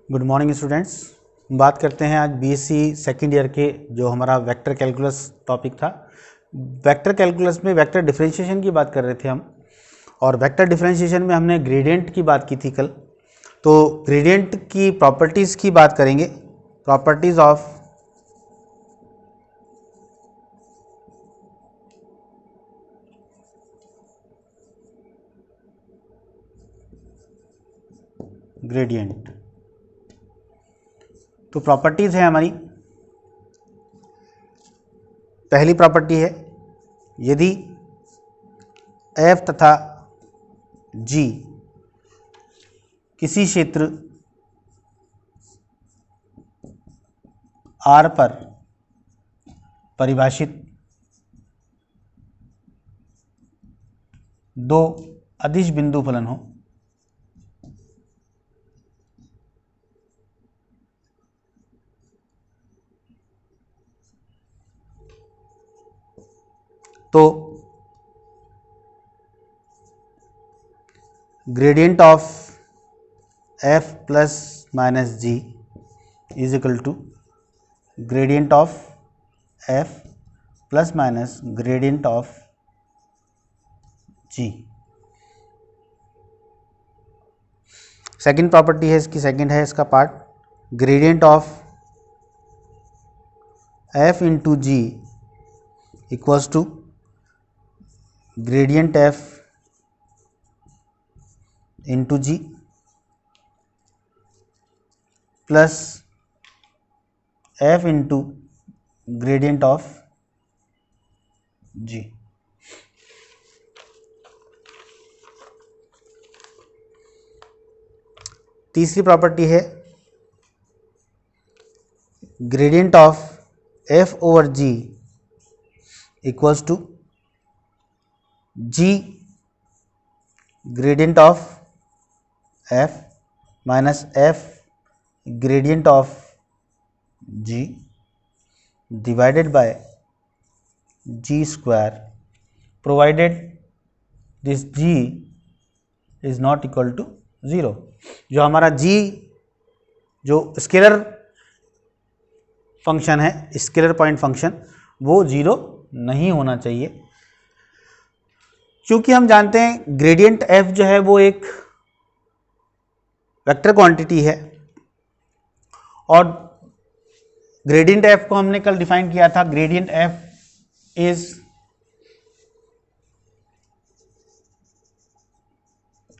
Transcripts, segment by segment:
Good morning students. बात करते हैं आज बीएससी सेकेंड ईयर के जो हमारा वेक्टर कैलकुलस टॉपिक था। वेक्टर कैलकुलस में वेक्टर डिफरेंशिएशन की बात कर रहे थे हम, और वेक्टर डिफरेंशिएशन में हमने ग्रेडियंट की बात की थी कल। तो ग्रेडियंट की प्रॉपर्टीज़ की बात करेंगे। Properties of gradient. तो प्रॉपर्टीज़ है हमारी। पहली प्रॉपर्टी है, यदि f तथा g किसी क्षेत्र R पर परिभाषित दो अदिश बिंदु फलन हो, तो gradient of f plus minus g is equal to gradient of f plus minus gradient of g। Second property है इसकी, सेकेंड है इसका part, gradient of f into g equals to gradient f into g plus f into gradient of g। तीसरी property है, gradient of f over g equals to g gradient of f minus f gradient of g divided by g square, provided this g is not equal to 0। जो हमारा g जो scalar function है, scalar point function, वो 0 नहीं होना चाहिए, क्योंकि हम जानते हैं ग्रेडियंट f जो है वो एक वेक्टर क्वांटिटी है, और ग्रेडियंट f को हमने कल डिफाइन किया था। Gradient f is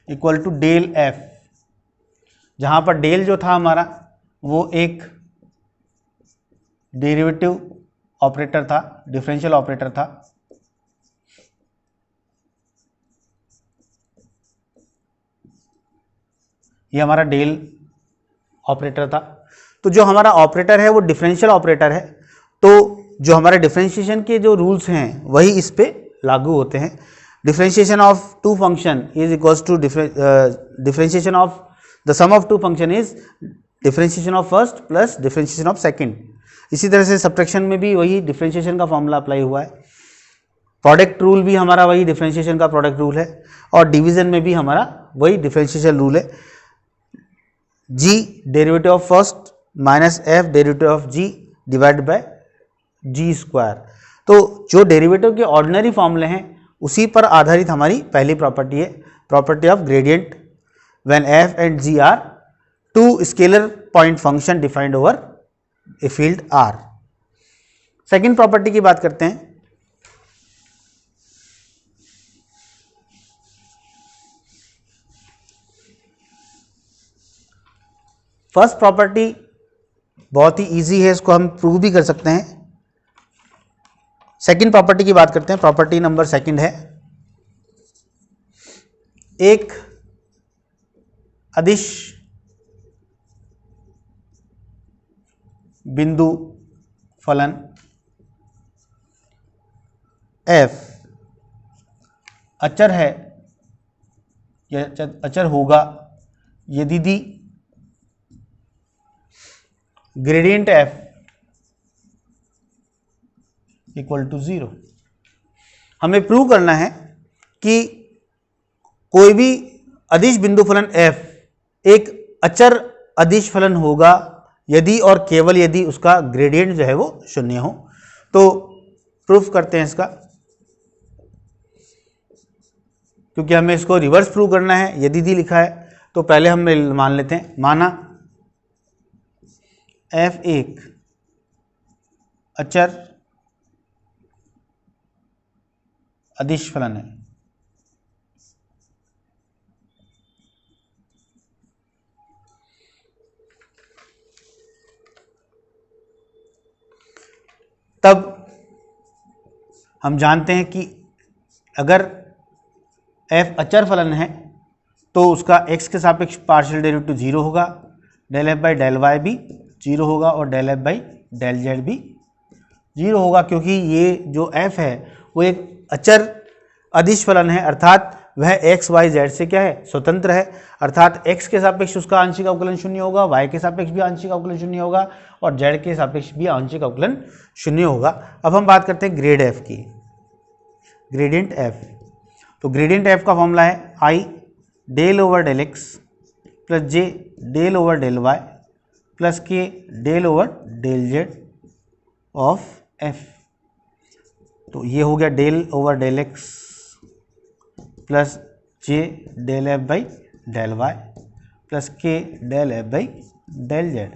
equal to del f, जहां पर डेल जो था हमारा वो एक डेरिवेटिव ऑपरेटर था, डिफरेंशियल ऑपरेटर था, ये हमारा डेल ऑपरेटर था। तो जो हमारा ऑपरेटर है वो डिफरेंशियल ऑपरेटर है, तो जो हमारे डिफरेंशिएशन के जो रूल्स हैं वही इस पे लागू होते हैं। Differentiation of two function is equals to differentiation of the sum of two function is differentiation of first plus differentiation of second. इसी तरह से सब्ट्रैक्शन में भी वही डिफरेंशिएशन का फॉर्मूला अप्लाई हुआ है। प्रोडक्ट रूल भी हमारा वही डिफरेंशिएशन का प्रोडक्ट रूल है, और डिवीजन में भी हमारा वही डिफरेंशिएशन रूल है। g derivative of first minus f derivative of g divide by g square. तो जो डेरिवेटिव के ऑर्डिनरी फॉर्मूले हैं उसी पर आधारित हमारी पहली प्रॉपर्टी है, property of gradient when f and g are two scalar point function defined over a field R। Second property की बात करते हैं। फर्स्ट प्रॉपर्टी बहुत ही इजी है, इसको हम प्रूव भी कर सकते हैं। सेकेंड प्रॉपर्टी की बात करते हैं। प्रॉपर्टी नंबर सेकेंड है, एक अदिश बिंदु फलन f अचर है या अचर होगा यदि ग्रेडियंट f इक्वल टू 0। हमें प्रूव करना है कि कोई भी अदिश बिंदु फलन f एक अचर अदिश फलन होगा यदि और केवल यदि उसका ग्रेडियंट जो है वो शून्य हो। तो प्रूफ करते हैं इसका, क्योंकि हमें इसको रिवर्स प्रूव करना है। यदि दी लिखा है तो पहले हम मान लेते हैं, माना f एक अचर अदिश फलन है, तब हम जानते हैं कि अगर f अचर फलन है तो उसका x के सापेक्ष पार्शियल डेरिवेटिव 0 होगा, del f by del y भी 0 होगा और del f by del z भी 0 होगा, क्योंकि ये जो f है वो एक अचर अदिश फलन है, अर्थात वह x y z से क्या है, स्वतंत्र है। अर्थात x के सापेक्ष उसका आंशिक अवकलन शून्य होगा, y के सापेक्ष भी आंशिक अवकलन शून्य होगा और z के सापेक्ष भी आंशिक अवकलन शून्य होगा। अब हम बात करते हैं ग्रेड f की, ग्रेडियंट f। तो ग्रेडियंट f का फॉर्मूला है i del over del x plus j del over del y plus k del over del z of f। तो ये हो गया del over del x plus j del f by del y plus k del f by del z।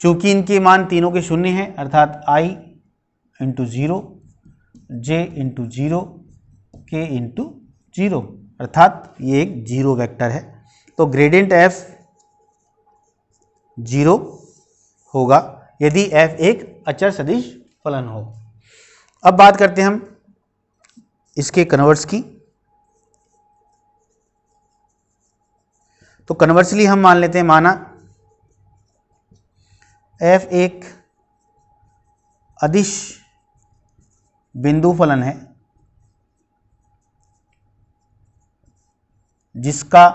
चूँकि इनके मान तीनों के शून्य हैं, अर्थात i into 0, j into 0, k into 0, अर्थात ये एक जीरो वेक्टर है। तो ग्रेडियंट f 0 होगा यदि f एक अचर सदिश फलन हो। अब बात करते हैं हम इसके कन्वर्स की। तो कन्वर्सली हम मान लेते हैं, माना f एक अदिश बिंदु फलन है जिसका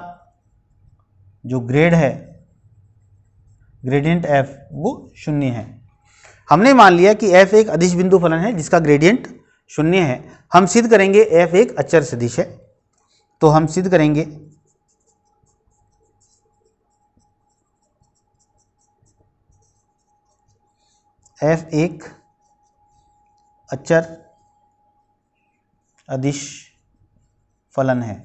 जो ग्रेड है, ग्रेडियंट f वो शून्य है। हमने मान लिया कि f एक अदिश बिंदु फलन है जिसका ग्रेडियंट शून्य है। हम सिद्ध करेंगे f एक अचर सदिश है, तो हम सिद्ध करेंगे f एक अचर अदिश फलन है।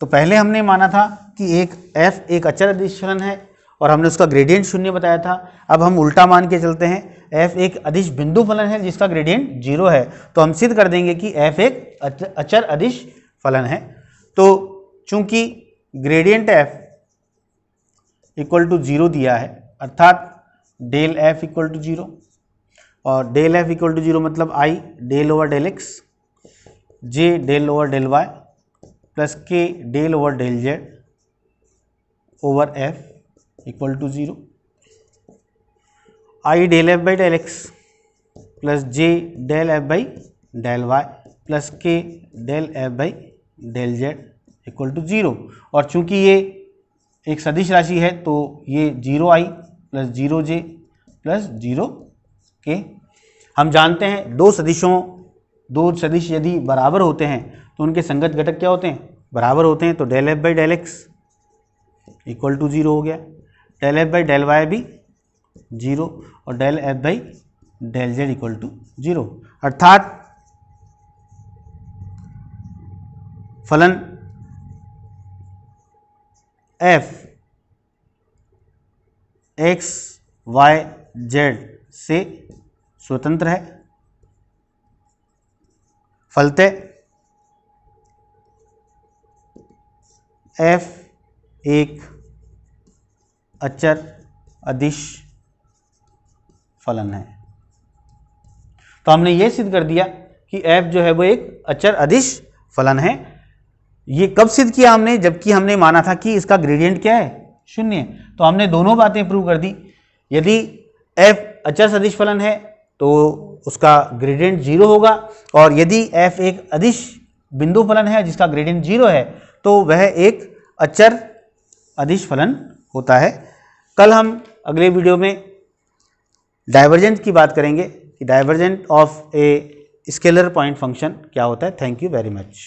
तो पहले हमने माना था कि एक f एक अचर अदिश फलन है और हमने उसका ग्रेडियंट शून्य बताया था। अब हम उल्टा मान के चलते हैं, f एक अदिश बिंदु फलन है जिसका ग्रेडियंट 0 है, तो हम सिद्ध कर देंगे कि f एक अचर अदिश फलन है। तो चूंकि ग्रेडियंट f इक्वल टू 0 दिया है, अर्थात डेल f इक्वल टू 0 और डेल f इक्वल टू 0 मतलब i del over del x, j del over del y plus k del over del z over f equal to 0, i del f by del x plus j del f by del y plus k del f by del z equal to 0। और चूंकि ये एक सदिश राशि है तो ये 0i plus 0j plus 0k। हम जानते हैं दो सदिश यदि बराबर होते हैं तो उनके संगत घटक क्या होते हैं, बराबर होते हैं। तो del f by del x equal to 0 हो गया, del f by del y भी 0 और del f by del z equal to 0, अर्थात फलन f x y z से स्वतंत्र है, फलतः f एक अचर अदिश फलन है। तो हमने ये सिद्ध कर दिया कि f जो है वो एक अचर अदिश फलन है। ये कब सिद्ध किया हमने, जबकि हमने माना था कि इसका ग्रेडियंट क्या है, शून्य। तो हमने दोनों बातें प्रूव कर दी। यदि f अचर सदिश फलन है तो उसका ग्रेडियंट 0 होगा, और यदि f एक अदिश बिंदु फलन है जिसका ग्रेडियंट 0 है तो वह एक अचर अदिश फलन होता है। कल हम अगले वीडियो में डाइवर्जेंट की बात करेंगे कि divergent of a scalar point function क्या होता है। Thank you very much.